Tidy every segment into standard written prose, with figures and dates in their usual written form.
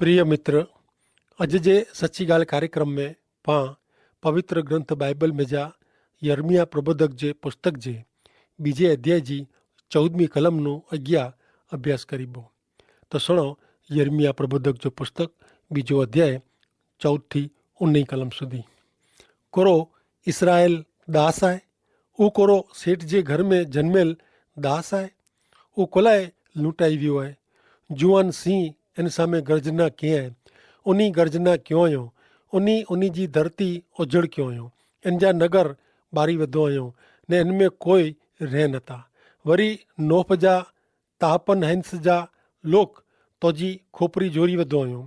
प्रिय मित्र, अॼु जे सची ॻाल्हि कार्यक्रम में पाण पवित्र ग्रंथ बाइबल में जा यर्मिया प्रबोधक जे पुस्तक जे बीजे अध्याय जी 14મી कलमનો अॻियां अभ्यास करीबो। तो सुनो यर्मिया प्रबोधक जो पुस्तक बीजो अध्याय 14 થી 19 कलम सुधी। कोरो इसराइल दास आहे, ऊ कोरो सेठ जे घर में जन्मेल दास आहे। ऊ कोलाए लूंटाई वियो आहे। जुआन सिंह इन सामे गर्जना कीअं आहे, उनी गर्जना क्यों आहियो, उनी जी धरती उजड़ क्यों आहियो। इन जा नगर बारी वधो आहियो ने इन में कोई रह नथा। वरी नोफ जा ताहपन हिंस जा लोक तोजी खोपरी जोरी वधो आहियो।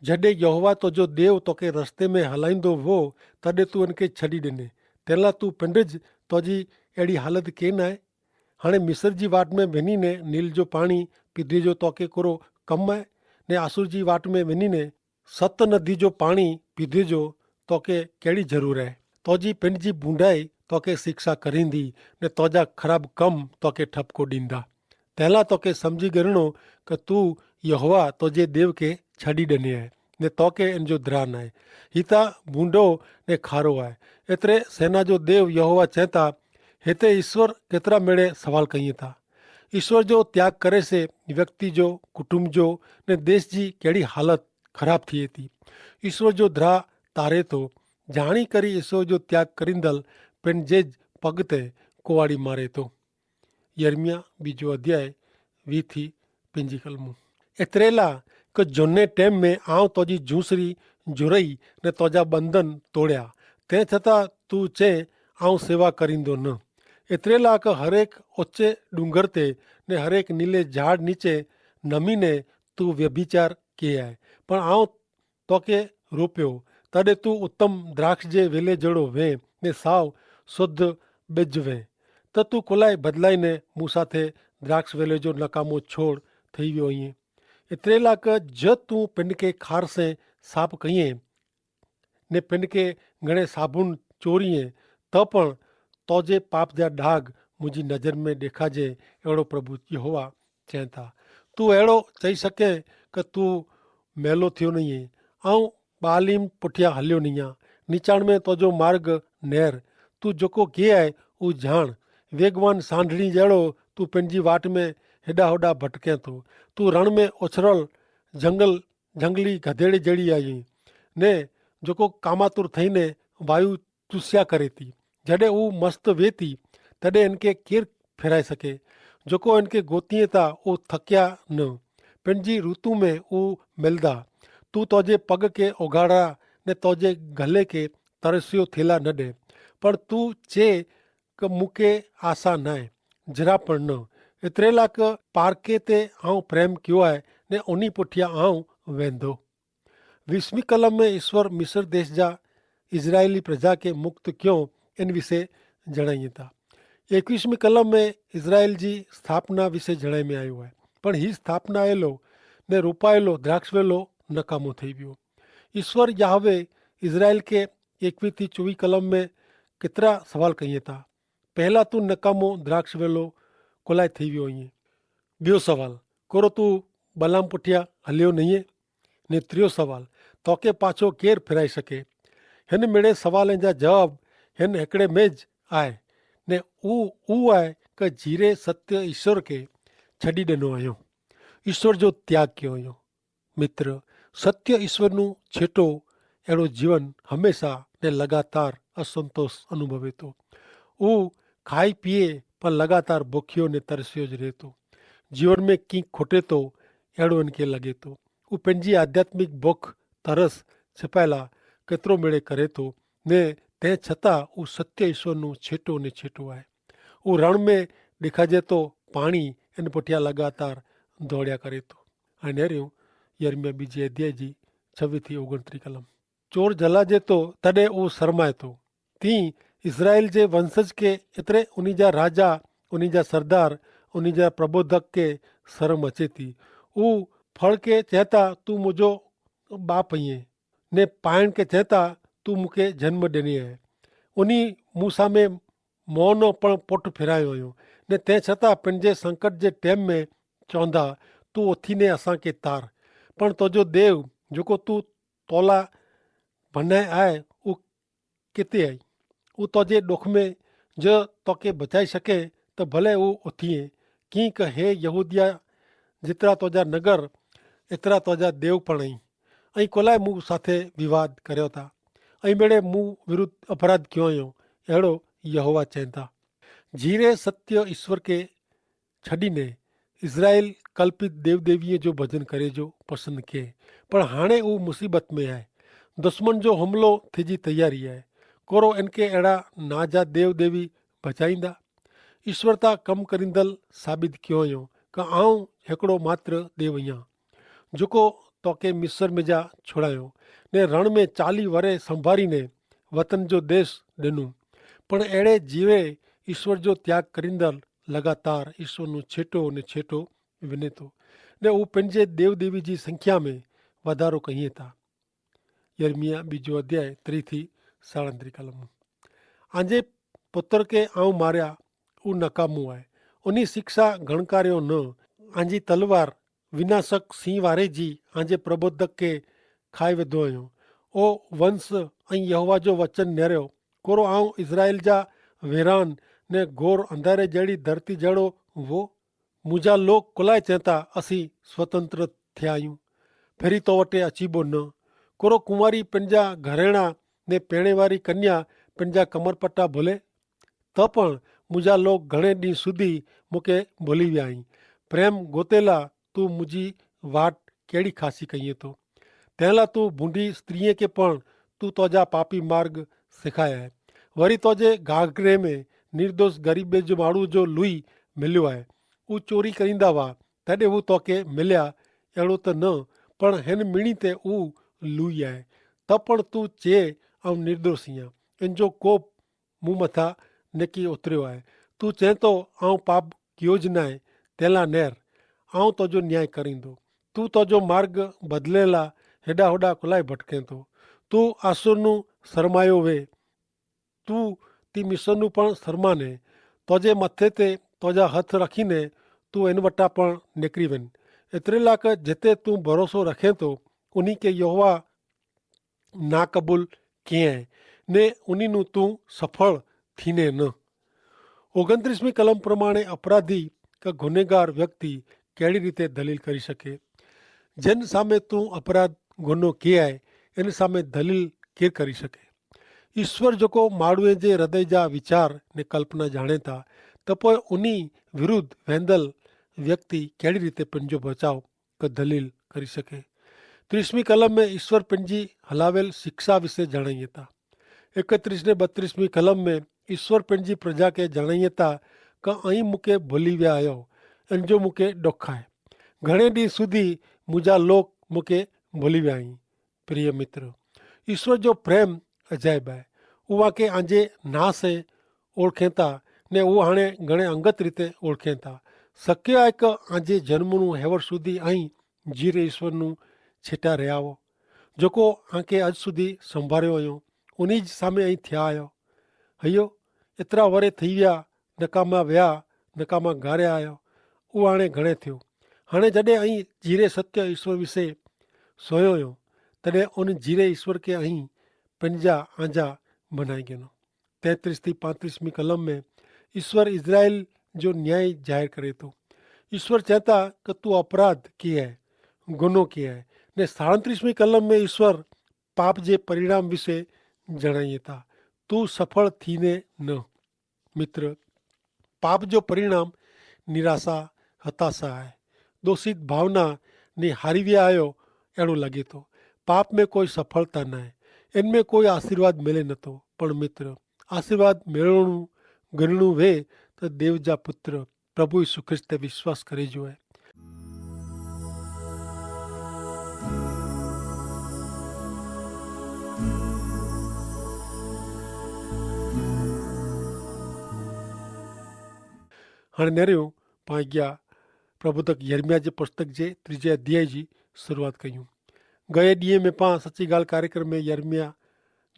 जॾहिं यहोवा तुंहिंजो देव तोखे रस्ते में हलाईंदो हो तॾहिं तूं इनखे छॾी ॾिने। तंहिं तूं पिंडिज तुंहिंजी अहिड़ी हालत केन आहे। हाणे मिस्र जी वाट में वञी ने नील जो पाणी पीधे जो तोखे कोरो कमु आहे ने आसुर जी वाट में वञी ने सत नदी जो पाणी पीधे जो तोखे कहिड़ी ज़रूरत आहे। तुंहिंजी पिंड जी बूंदाई तोखे शिक्षा करींदी ने तुंहिंजा ख़राब कम तोखे ठपको ॾींदा। तंहिं तोखे सम्झी ॻणणो कि तूं यहोवा तुंहिंजे देव खे छॾी ॾिने आहे ने तोखे इन जो ध्यान आहे। ही त बूंदो ने खारो आहे। एतिरे सेना जो देव यहोवा चए था, हिते ईश्वर केतिरा मेड़े सवाल कयूं था। ईश्वर जो त्याग करे से व्यक्ति जो, कुटुंब जो ने देश जी कहिड़ी हालत ख़राब थिए थी। ईश्वर जो द्रा तारे थो, जाणी करी ईश्वर जो त्याग करींदल पंहिंजे पग ते कुवाड़ी मारे थो। यर्मिया बीजो अध्याय 20 થી 25 कलमूं। एतिरे ला कि जुने टाइम में आउं तुंहिंजी जूसरी जुरई ने तुंहिंजा बंधन तोड़िया, तंहिं छतां तूं चए आउं सेवा करींदो न। एतिरे ला कि हरेक ऊचे डूंगर ते ने हरेक नीले झाड़ नीचे नमी ने तूं व्यभिचार कयो आहे। पर आउं तोखे रोपियो तॾहिं तूं उत्तम द्राक्ष जे वेले जहिड़ो वें ने साव शुद्ध ॿिज वें। त तूं कुलाए बदिलाई ने मूं साथे द्राक्ष वेले जो नकामो छोड़ थी वियो आहीं। एतिरे ला कि जब तूं पिंड खे खार से साफ़ कईं ने पिंड खे घणे साबुण चोरीअ त पण तुंहिंजे पाप जा दाग मुंहिंजी नज़र में ॾेखारिजे, अहिड़ो प्रभु यहोवा चवनि था। तूं अहिड़ो चई सघे कि तूं मेलो थियो नहीं आहे, ऐं ॿालिम पुठियां हलियो नहीं आहे। नीचाण में तुंहिंजो मार्ग नेर, तूं जेको कीअं आहे उहो ॼाण। वेगवान सांढड़ी जहिड़ो तूं पंहिंजी वाट में हेॾा होॾा भटके थो। तूं रण में उछरल झंगली गधेड़े जहिड़ी आई ने जेको कामातुर थई ने वायु चुस्या करे थी। जॾहिं उहो मस्तु वे थी तॾहिं इनखे केरु फेराए सघे। जेको इनखे गोतीअ था उहो थकिया न, पंहिंजी ऋतु में उहो मिलंदा। तूं तुंहिंजे पग खे उघाड़ा ने तुंहिंजे गले खे तरसियो थेला न ॾे। पर तूं चए कि मूंखे आसा न आहे, जरा पण न। एतिरे ला कि पारके ते आउं प्रेम कयो आहे ने उन पुठियां आउं वेंदो। 20वीं कलम में ईश्वर मिस्र देश जा इज़राइली प्रजा के मुक्त क्यों इन विषय जणाइनि था। 21वीं कलम में इज़राइल जी स्थापना विषय जणाए में आयो आहे। पण ही स्थापना आयलो ने रोपायलो द्राक्ष वेलो नकामो थी वियो। ईश्वर याहवे इज़राइल के 21 થી 24 कलम में केतिरा सवाल कईं था। पहला तूं नकामो द्राक्ष वेलो कोलाए थी वियो आहीं। ॿियो सवाल, कोरो तूं बलाम पुठियां हलियो नहीं। ने टियों सवाल, तोखे पाछो केरु फिराए सघे। हिन मेड़े सवालनि जा जवाब हिन हिकिड़े में ज आहे ने उहो आहे कि जीरे सत्य ईश्वर खे छॾी ॾिनो आहियो, ईश्वर जो त्याग कयो आहियो। मित्र, सत्य ईश्वरનું छेटो अहिड़ो जीवन हमेशा ने लगातार असंतोष अनुभवे थो। उहो खाई पीए पर लगातार बुखियो ने तरसियो ज रहे थो। जीवन में की खुटे थो अहिड़ो इनखे लॻे थो। उहो पंहिंजी आध्यात्मिक बुख तरस छिपायला केतिरो मेड़े करे थो ने तंहिं छतां उहो सत्य ईश्वरનું छेटो ने छेटो आहे। उहो रण में ॾेखारिजे थो पाणी इन पुठियां लगातार दौड़िया करे थो। हाणे नेरियूं यर्मिया बीजे अध्याय जी 26 થી 29 कलम। चोर जलाजे थो तॾहिं उहो शर्माए थो। तीअं इज़राइल जे वंशज खे एतिरे उन जा राजा, उन जा सरदार, उन जा प्रबोधक खे शर्म अचे थी। उहो फड़ खे चए था तूं मुंहिंजो बाप आहीं ने पाइण खे चए था तूं मूंखे जन्म ॾिनी आहे। उन मूंसां में मौन पण पुटु फिरायो हुयो ने तंहिं छतां पंहिंजे संकट जे टाइम में चवंदा तूं उथी ने असांखे तार। पण तुझो देव जेको तू तोला भनाए आहे उहो किथे आई। उहो तुझे ॾुख में जो तोखे बचाए सके त भले उहो उथिए कीअं क हे यहूदिया जेतिरा तुंहिंजा नगर एतिरा तुंहिंजा देव पणई ऐं कोलाए मूं साथे विवाद करियो था ऐं ॿेड़े मूं विरुद्ध अपराध कयो हुयो, अहिड़ो यहोवा चवनि था। जीरे सत्य ईश्वर खे छॾीने इज़राइल कल्पित देव देवीअ जो भॼन करे जो पसंदि कये, पर हाणे उहो मुसीबत में आहे। दुश्मन जो हमलो थिजी तयारी आहे। कोरो इनके अहिड़ा नाजा देव देवी बचाईंदा। ईश्वर तां कमु करींदल साबित कयो हुयो क आऊं हिकिड़ो मात्र देव आहियां जेको तोखे मिस्र में जा छुड़ायो ने रण में 40 वरे संभारीने वतन जो देश ॾिनो। पण अहिड़े जीवे ईश्वर जो त्याग करींदल लगातार ईश्वर નું છેટો ને છેટો વિને થो ને हू पंहिंजे देव देवी जी संख्या में वाधारो कईं था। यर्मिया 2 अध्याय 3 થી 37 कलम। आंजे पुत्र के आऊं मारिया उ नकामो आहे, उन शिक्षा गणकारियो न। आंजी तलवार विनाशक सिंह वारे जी आंजे प्रबोधक के खाए विधो हुयो। ओ वंश ऐं यहोवा जो वचन निरियो कोरो आऊं इज़राइल जा वीरान ने घोर अंधारे जहिड़ी धरती जहिड़ो वो मुंहिंजा लोग कुलाए चवनि था असीं स्वतंत्र थिया आहियूं, फेरी तो वटि अचीबो न। कोरो कुंवारी पंहिंजा घरेणा ने पहिणे वारी कन्या पंहिंजा कमरपट्टा भुले त पण मुंहिंजा लोग घणे ॾींहं સુધી मूंखे भुली विया आहिनि। प्रेम गोतेला तूं मुंहिंजी वाट कहिड़ी ख़ासी कईं थो। तंहिं लाइ तूं भूंडी स्त्रीअ खे पण तूं तुंहिंजा पापी मार्ग सेखारिया आहे। वरी तुंहिंजे घाघरे में निर्दोष ग़रीब जो माण्हू जो लुई मिलियो आहे। उहो चोरी करींदा हुआ तॾहिं हू तोखे मिलिया, अहिड़ो त न, पण हिन मीणी ते उहो लुई आहे त पण तूं चए ऐं निर्दोष आहियां। इन जो कोप मूं मथां निकी उतरियो आहे। तूं चए थो आऊं पाप कयो ज न आहे, तंहिं लाइ नेर आऊं तुंहिंजो न्याय करींदो। तूं तुंहिंजो मार्ग बदिले लाइ हेॾा होॾा कुलाए भटके थो। तूं आसुरनु शरमायो वे, तूं ती मिसरनु पण शरमाने। तुंहिंजे मथे ते तुंहिंजा हथ रखीने तूं इन वटां पण निकिरी वञ। एतिरे लाइ क जिते तूं भरोसो रखे थो उन्ही खे यहोवा नाक़बूल कीअं ने उन्ही तूं सफल थीने न। 29મી કલમ પ્રમાણે અપરાધી કે ગુનેગાર વ્યક્તિ કેવી રીતે દલીલ કરી શકે? જેન સામે તું અપરાધ ગુનો કયાય એની સામે દલીલ કેર કરી શકે? ईश्वर जेको माण्हूअ जे हृदय जा वीचार ने कल्पना जाणे था त पोइ उन्ही विरुद्ध वेंदल व्यक्ति कहिड़ी रीते पंहिंजो बचाव क दलील करी सके। 30મી कलम में ईश्वर पंहिंजी हलावेल शिक्षा विषय जणाइए था। 31 ने 32મી कलम में ईश्वर पंहिंजी प्रजा खे जणाइए था क ऐं मूंखे भुली विया आहियो, इन जो मूंखे ॾुख आहे। घणे ॾींहं સુધી मुंहिंजा लोग मूंखे भुली विया आहिनि। प्रिय मित्र, ईश्वर जो प्रेम अजाइब आहे। उहा खे आंजे ना से ओळखें था ने उहो हाणे घणे अंगत रीते ओळखें था। शक्य आहे क आंजे जन्मનું હેવર સુધી અહીં જીરે ઈશ્વરનું છેટા રહ્યા હો जेको आंखे अॼु સુધી સંભાળ્યો हुयो उन्ही जे साम्हूं અહીં थिया आहियो। हयो एतिरा वरे थी विया, नकामा विया, नकामा घारिया आहियो, उहो हाणे घणे थियो। हाणे जॾहिं અહીં जीरे सत्य ईश्वर विषय सोयो हुयो तॾहिं उन जीरे ईश्वर खे અહીં पंहिंजा आंजा बनाई गेनो। 33 થી 35મી कलम में ईश्वर इज़राइल जो न्याय जाहिर करे थो। ईश्वर चवता कि तू अपराध किया है, गुनो किया है ने 37મી कलम में ईश्वर पाप जे परिणाम विषय जणाइए था। तू सफल थीने न। मित्र, पाप जो परिणाम निराशा, हताशा है। दोषित भावना ने हारी विया आहियो अहिड़ो लॻे थो। पाप में कोई सफलता न आहे, इनमें कोई आशीर्वाद मिले नथो। पण मित्र, आशीर्वाद मेळवणु गिणणु वे त देव जा पुत्र प्रभु यीशु ख्रिस्त ते विश्वास करे जो आहे। हाणे नेरियो पाण अॻियां प्रबोधक यर्मिया जे पुस्तक जे 3 अध्याय जी शुरूआत कयूं। गए ॾींहं में पाण सची ॻाल्हि कार्यक्रम में यर्मिया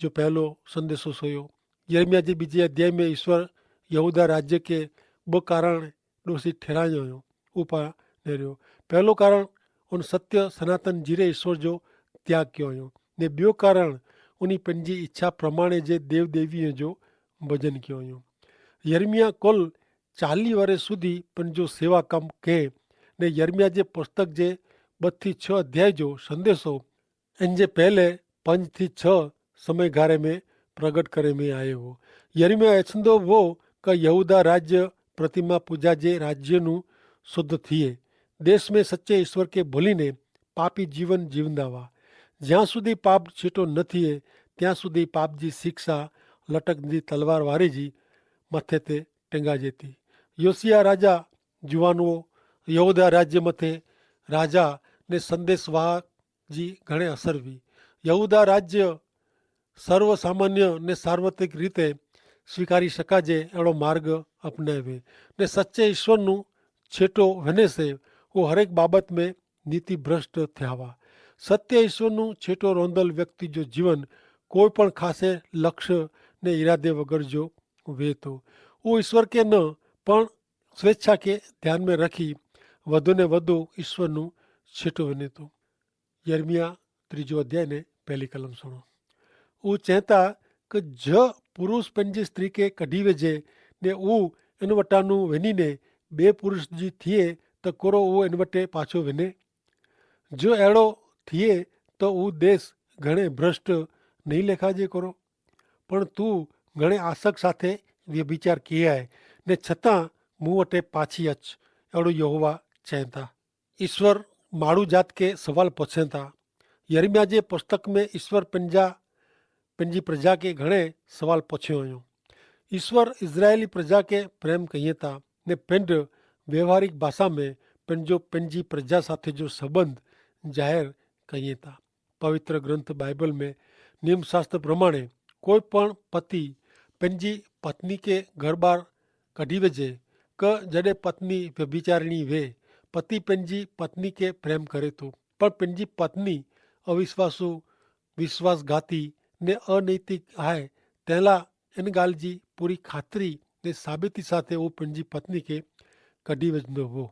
जो पहलो संदेशो सोयो। यर्मिया जे 2 अध्याय में ईश्वर यहूदा राज्य के 2 कारण दोषी ठहिरायो हुयो। उहो पाण नेरियो। पहलो कारण उन सत्य सनातन जीरे ईश्वर जो त्याग कयो हुयो ने ॿियो कारण उन पंहिंजी इच्छा प्रमाणे जे देव देवीअ जो भॼन कयो हुयो। यर्मिया कुल 40 વર્ષ સુધી पंहिंजो सेवा कमु कयईं ने यर्मिया जे पुस्तक जे 2 થી 6 અધ્યાય जो संदेशो इन जे पहले 5 થી 6 સમયગાળે में प्रगट करे में आयो हो। यर्मिया एचंदो वो કે યહૂદા રાજ્ય પ્રતિમા પૂજા જે રાજ્યનું શુદ્ધ થઈએ, દેશ में સચ્ચે ઈશ્વર કે ભૂલીને પાપી જીવન જીવંદાવા, જ્યાં સુધી પાપ છેટો ન થઈએ ત્યાં સુધી પાપજી શિક્ષા લટકતી તલવાર વારીજી મથે તે ટેંગાજે હતી। યોશિયા રાજા જુવાનઓ યહૂદા રાજ્ય મથે રાજા ને સંદેશવાહકજી ઘણે અસરવી। યહૂદા રાજ્ય સર્વસામાન્ય ને સાર્વત્રિક રીતે સ્વીકારી શકાજે એવો માર્ગ અપનાવે ને સચ્ચે ઈશ્વરનું છેટો વને છે वो हरेक बाबत में नीति भ्रष्ट थया। सत्य ईश्वरનું છેટો રોંદલ વ્યક્તિ જો જીવન કોઈ પણ ખાસે લક્ષ્ય ને ઈરાદે વગર જો વેતો वो ईश्वर के न પણ સ્વેચ્છા કે ધ્યાન में रखी વધુ ને વધુ ઈશ્વરનું છેટો વનેતો। यर्मिया 3 અધ્યાય ને પહેલી કલમ સુણો। वो चहता કે જ પુરુષ पंहिंजी स्त्री के कढी वेझे ने वो इन वटाનું वञीने બે પુરુષ जी थिए त कोरो वो इन वटे पाछो वञे। जो अहिड़ो थिए त वो देश घणे भ्रष्ट नहीं लेखाजे करो, पण तूं घणे आसक साथे व्यभिचार किया है ने छतां मूं वटे पाछी अच, अहिड़ो यहोवा चवनि था। ईश्वर माण्हू जात के सवाल पूछनि था। यर्मिया जे पुस्तक में ईश्वर पंहिंजी प्रजा के घणे सवाल पूछियो हुयो। ईश्वर इज़राइली प्रजा के प्रेम कहिए था ने पिंड व्यवहारिक भाषा में पंहिंजी प्रजा साथे जो संबंध जाहिर कहिए था। पवित्र ग्रंथ बाइबल में नियम शास्त्र प्रमाणे कोई पण पति पंहिंजी पत्नी के घर बार कढी वेझे क जॾहिं पत्नी व्यभिचारिणी वे, पति पंहिंजी पत्नी के प्रेम करे थो पर पंहिंजी पत्नी अविश्वासु विश्वासघाती ने अनैतिक आहे तंहिंला इन ॻाल्हि जी पूरी खातिरी ने साबिती साथे वो पंहिंजी पत्नी के कढी वेंदो हो।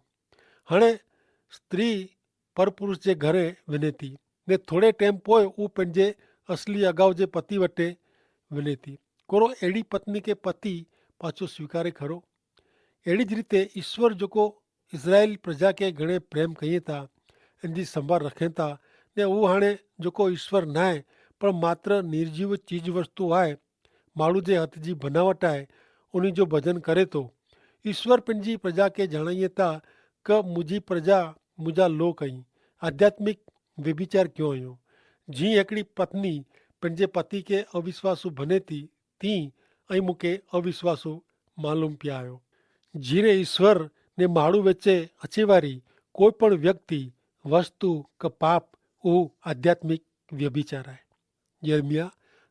हाणे स्त्री परपुरुष जे घरे वञे थी ने थोरे टाइम पोइ वो पंहिंजे असली अगाउ जे पति वटे वञे थी। कोरो अहिड़ी पत्नी के पति पाछो स्वीकारे खरो। अहिड़ी ज रीते ईश्वर जेको इज़राइल प्रजा के घणे प्रेम कई था, इन जी संभाल रखें था ने वो हाणे जेको ईश्वर न आहे पर मात्र निर्जीव चीज वस्तु आहे, माण्हू जे हथ जी बनावट आहे, उन जो भजन करे थो। ईश्वर पंहिंजी प्रजा के जणाइए था क मुंहिंजी प्रजा मुंहिंजा लोक आहीं आध्यात्मिक व्यभिचार कयो हुयो। जीअं हिकिड़ी पत्नी पंहिंजे पति के अविश्वासु बने थी तीअं ऐं मूंखे अविश्वासु मालूम पिया आयो। जीरे ईश्वर ने माण्हू विचे अचे वारी कोई पण व्यक्ति वस्तु क पाप उहो आध्यात्मिक व्यभिचार आहे। यर्मिया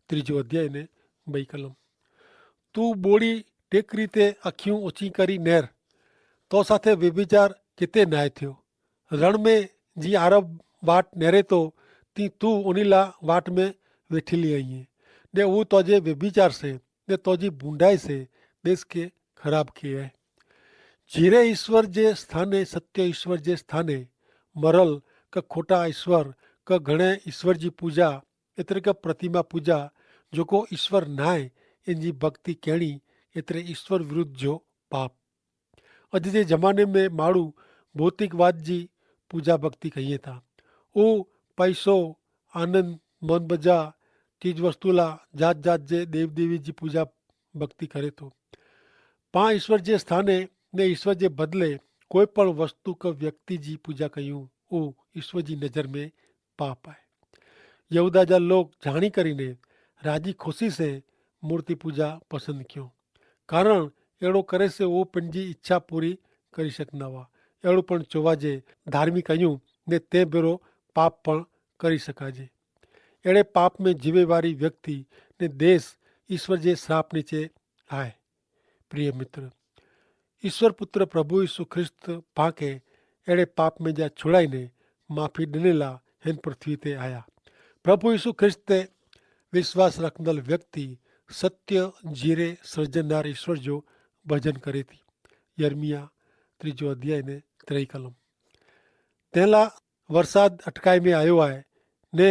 3 અધ્યાય ने 2 કલમ। तू बोड़ी टेकरी ते अखियूं ऊंची करी नेर, तो साथे व्यभिचार किते नाहे थियो। रण में जी आरब वाट नेरे तो ती तू उनीला वाट में वेठीली आई है ने वो तोजे व्यभिचार से ने तोजी बूंडाई से देश के खराब किए है। जीरे ईश्वर जे स्थाने सत्य ईश्वर जे स्थाने मरल क खोटा ईश्वर क घणे ईश्वर जी पूजा एतिरे क प्रतिमा पूजा जेको ईश्वर नाहे इन जी भक्ति कहिड़ी एतिरे ईश्वर विरुद्ध जो पाप। अॼु जे ज़माने में माण्हू भौतिकवाद जी पूजा भक्ति कहिए था। वो पैसो आनंद मन बजा चीज वस्तुला जात जात जे देव देवी जी पूजा भक्ति करे थो। पां ईश्वर जे स्थाने ने ईश्वर जे बदले कोई पण वस्तु क व्यक्ति जी पूजा कयूं वो ईश्वर जी नज़र में पाप आहे। यहूदा जा लोग जाणी करीने राजी खुशी से मूर्ति पूजा पसंद क्यों, कारण अहिड़ो करे से वो पंहिंजी इच्छा पूरी કરી શકના हुआ। अहिड़ो पण चोवाजे धार्मिक कयूं ने ते भेरो पाप पण કરી શકાજે। अहिड़े पाप में जीवे वारी व्यक्ति ने देश ईश्वर जे श्राप नीचे आहे। प्रिय मित्र, ईश्वर पुत्र प्रभु यीशु ख्रिस्त पाके अहिड़े पाप में जा छुड़ाईने माफ़ी ॾिनेला हिन पृथ्वी ते आया। प्रभु यीशु ख्रिस्त ते विश्वास रखंदड़ व्यक्ति सत्य जीरे सृजनहार ईश्वर जो भजन करे थी। यर्मिया 3 અધ્યાય ने 3 કલમ। तंहिंला वरसाद अटकाई में आयो है ने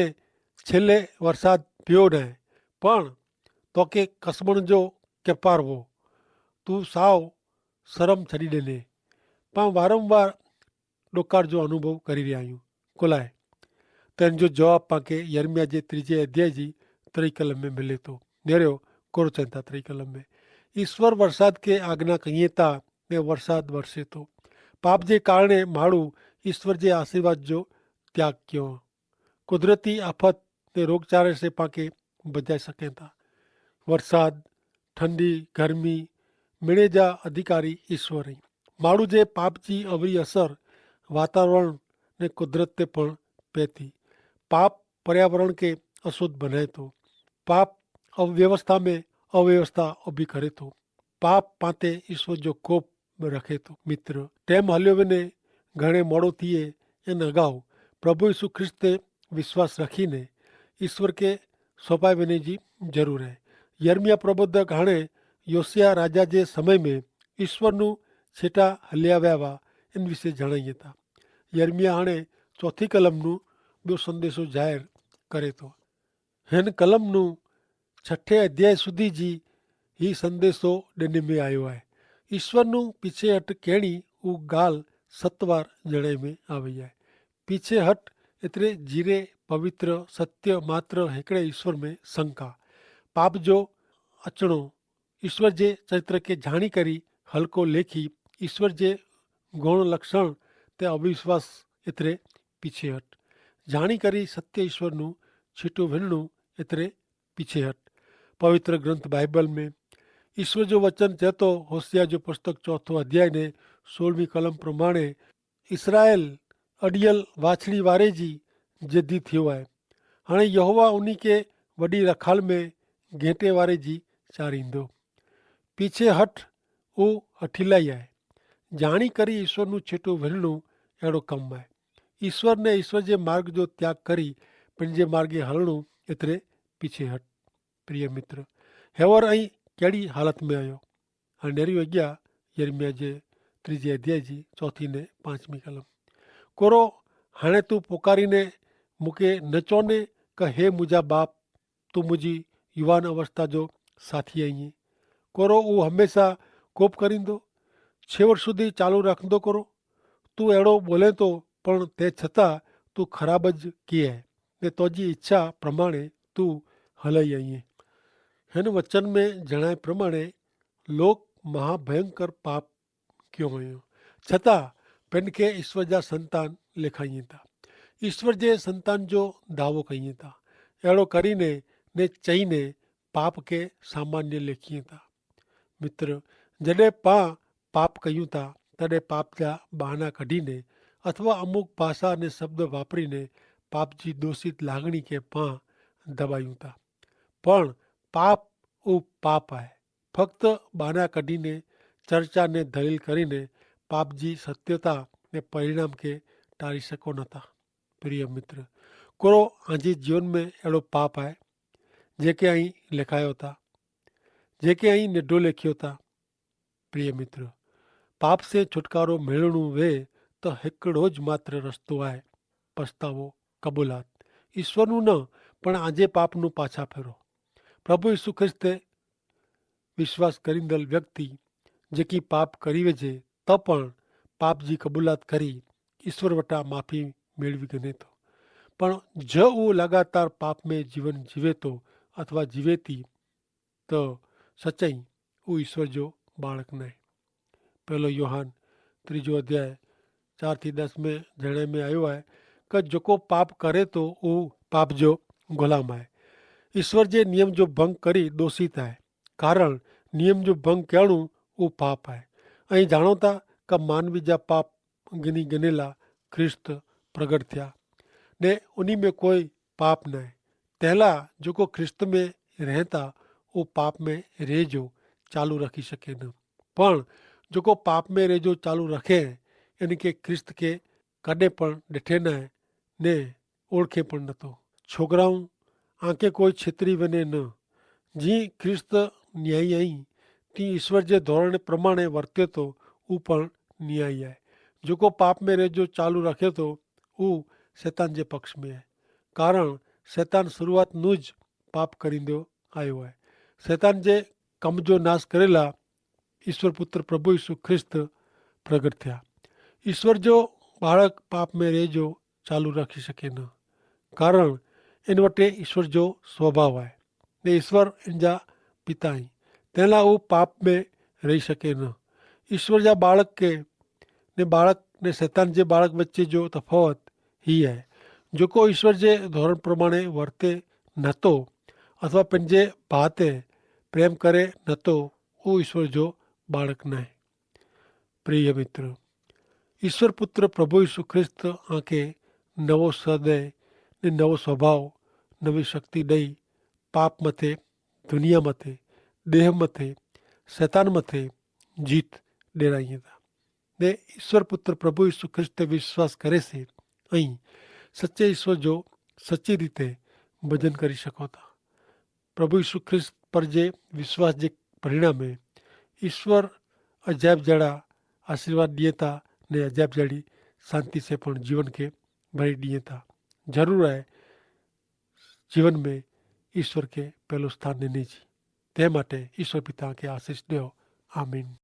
छेल्ले वरसाद पियो न पण तोके कसमण जो केपारवो तू साव शरम छड़ी ॾिने पाण वारंवार ॾोकार जो अनुभव करी रहिया आहियूं कुलाए तंहिंजो जवाबु पाण यर्मिया जे 3 अध्याय जी 3 कलम में मिले थो। नेरियो कोरो चवनि था 3 कलम में ईश्वर वरसाद खे आज्ञा कईं था ने वरसाद वरसे थो। पाप जे कारणे माण्हू ईश्वर जे आशीर्वाद जो त्याग कयो। कुदरती आफ़त ने रोगचारे से पाण बचाए सघनि था। वरसाद ठंडी गर्मी मिणे जा अधिकारी ईश्वर आहिनि। माण्हू जे पाप जी अवरी असर वातावरण ने कुदरत ते पण पए थी। पाप पर्यावरण खे अशुद्ध बनाए थो। पाप अव्यवस्था में अव्यवस्था ऊभी करे थो। पाप पाते ईश्वर जो कोप रखे थो। मित्र टेम हलियो वञे घणे मोड़ो थिए इन अगाऊ प्रभु यीशु ख्रिस्त ते विश्वास रखीने ईश्वर खे सौंपाए वञे जी ज़रूर आहे। यर्मिया प्रबोधक हाणे योसिया राजा जे समय में ईश्वरનું છેટા હલ્યા વ્યાવા इन વિશે જણાવીએ था। यर्मिया हाणे 4 कलमનું ॿियो संदेशो ज़ाहिर करे थो। हिन कलमનું 6 अध्याय સુધી जी ही संदेशो ॾिने में आयो आहे। ईश्वरનું पीछे हट कहिड़ी उहा ॻाल्हि 7 बार जणे में आई आहे। पीछे हट एतिरे जीरे पवित्र सत्य मात्र हिकिड़े ईश्वर में शंका पाप जो अचणो ईश्वर जे चरित्र खे जाणी करी हल्को लेखी ईश्वर जे गुण लक्षण ते अविश्वास एतिरे पीछे हट जाणी करी सत्य ईश्वरનું छीटो विञणो एतिरे पीछे हट। पवित्र ग्रंथ बाइबल में ईश्वर जो वचन चए थो होशिया जो पुस्तक 4 अध्याय ने 16वीं कलम प्रमाणे इसराइल अडियल वाछड़ी वारे जी ज़िदी थियो आहे। हाणे यहोवा उन्ही खे वॾी रखाल में घेंटे वारे जी चारींदो। पीछे हट उहो हठीलाई आहे। जाणी करे ईश्वरનું छीटो विञणो अहिड़ो कमु आहे। ईश्वर ने ईश्वर जे मार्ग जो त्याग करी पंहिंजे मार्गे हलणो एतिरे पीछे हट। प्रिय मित्र हेवर ऐं कहिड़ी हालति में आहियो। हाणे नेरी अॻियां यर्मिया जे 3 अध्याय जी 4 ने 5वीं कलम कोरो हाणे तूं पुकारीने मूंखे न चवंदे क हे मुंहिंजा बाप तूं मुंहिंजी युवान अवस्था जो साथी आहीं। कोरो उहो हमेशह कोप करींदो छेवट સુધી ચાલુ રાખंदो करो। तूं अहिड़ो ॿोले थो पण ते छतां तूं ख़राब ज कीअं आहे ने तुंहिंजी इच्छा प्रमाणे तूं हलई आहीं। हिन वचन में जणाए प्रमाणे लोक महाभयंकर पाप कयो हुयो छतां पिन खे ईश्वर जा संतान लिखाइनि था। ईश्वर जे संतान जो दावो कयूं था। अहिड़ो करीने ने चईने पाप खे सामान्य लिखीनि था। मित्र जॾहिं पाप कयूं था तॾहिं पाप जा बहाना कढीने अथवा अमुक भाषा ने शब्द वापरीने पाप जी दोषित लाॻणी खे दबायूं था। पण पाप उहो पाप आहे। फक्त बहाना कढीने चर्चा ने दलील करीने पाप जी सत्यता ने परिणाम खे टारी सघो नथा। प्रिय मित्र कोरो आंजे जीवन में अहिड़ो पाप आहे जेके आई लिखायो था जेके आई निडो लिखियो था। प्रिय मित्र पाप से छुटकारो मिलणो वे तो हिकिड़ो ज मात्र रस्तो आहे पछतावो कबूलात ईश्वरનું न પણ આજે પાપનું પાછા ફેરો। પ્રભુ ઈસુ ખ્રિસ્તે વિશ્વાસ કરીંદલ વ્યક્તિ જેકી પાપ કરી વેજે તો પણ પાપ जी कबूलात करी ईश्वर वटा माफ़ी मेळवी गणे थो। पण जो उहो लगातार पाप में जीवन जीवे थो अथवा जीवे थी तो सच्चाई उहो ईश्वर जो बालक न आहे। पहलो योहान 3 अध्याय 4-10 में जणे में आयो आहे कि जेको पाप करे तो उहो पाप जो गुलाम आहे। ईश्वर जे नियम जो भंग करी दोषित आहे कारण नियम जो भंग करणो उहो पाप आहे। ऐं जाणो था कि मानवी जा पाप गिनी गिनेला ख्रिस्त प्रगट थिया ने उन्ही में कोई पाप न आहे। तंहिंला जेको ख्रिस्त में रहे था उहो पाप में रेजो चालू रखी सघे न। पण जेको पाप में रेजो चालू रखे इन खे ख्रिस्त खे कॾहिं पण ॾिठे न आहे ने ओळखे पण नथो। छोकिराऊं आंखे कोई छितरी वञे न। जीअं ख्रिस्त न्यायी आई तीअं ईश्वर जे धोरण प्रमाणे वर्ते थो उहो पण न्यायी आहे। जेको पाप में रेजो चालू रखे थो उहो शैतान जे पक्ष में है। कारण शैतान शुरुआतનું જ પાપ કરીને આવ્યો है। शैतान जे कम जो नाश करेला ईश्वर पुत्र प्रभु यीशु ख्रिस्त प्रगट થયા। ईश्वर जो બાળક પાપ में રહેજો ચાલુ રાખી શકે ન, કારણ એના માટે ઈશ્વર જો સ્વભાવ आहे ને ઈશ્વર એના પિતા અહીં તેના वो पाप में રહી શકે ન। ईश्वर जा बाळक के ने बाळक ने शैतान जे बाळक वच्चे जो तफावत ही है, जेको ईश्वर जे धोरण प्रमाणे वर्ते नतो अथवा पंहिंजे भाउ ते प्रेम करे नतो, वो ईश्वर जो बाळक न आहे। प्रिय मित्र, ईश्वर पुत्र प्रभु यीशु ख्रिस्त आंखे नवो हृदय ने नवो स्वभाव नवी शक्ति दई पाप मथे, दुनिया मथे, देह मथे, शैतान मथे जीत ॾेराईअ था ने ईश्वर पुत्र प्रभु यीशु ख्रिस्त ते विश्वास करे से ऐं सच्चे ईश्वर जो सच्ची रीते भजन करी सघो था। प्रभु यीशु ख्रिस्त पर जे विश्वास जे परिणामे ईश्वर अजायब जड़ा आशीर्वाद दिए था ने अजायब जड़ी शांति से पण जीवन के भरी दिए था। जरूर है जीवन में ईश्वर के पहलो स्थान ॾिनी जी। તે માટે ઈશ્વર પિતા કે આશીષ દો। આમીન।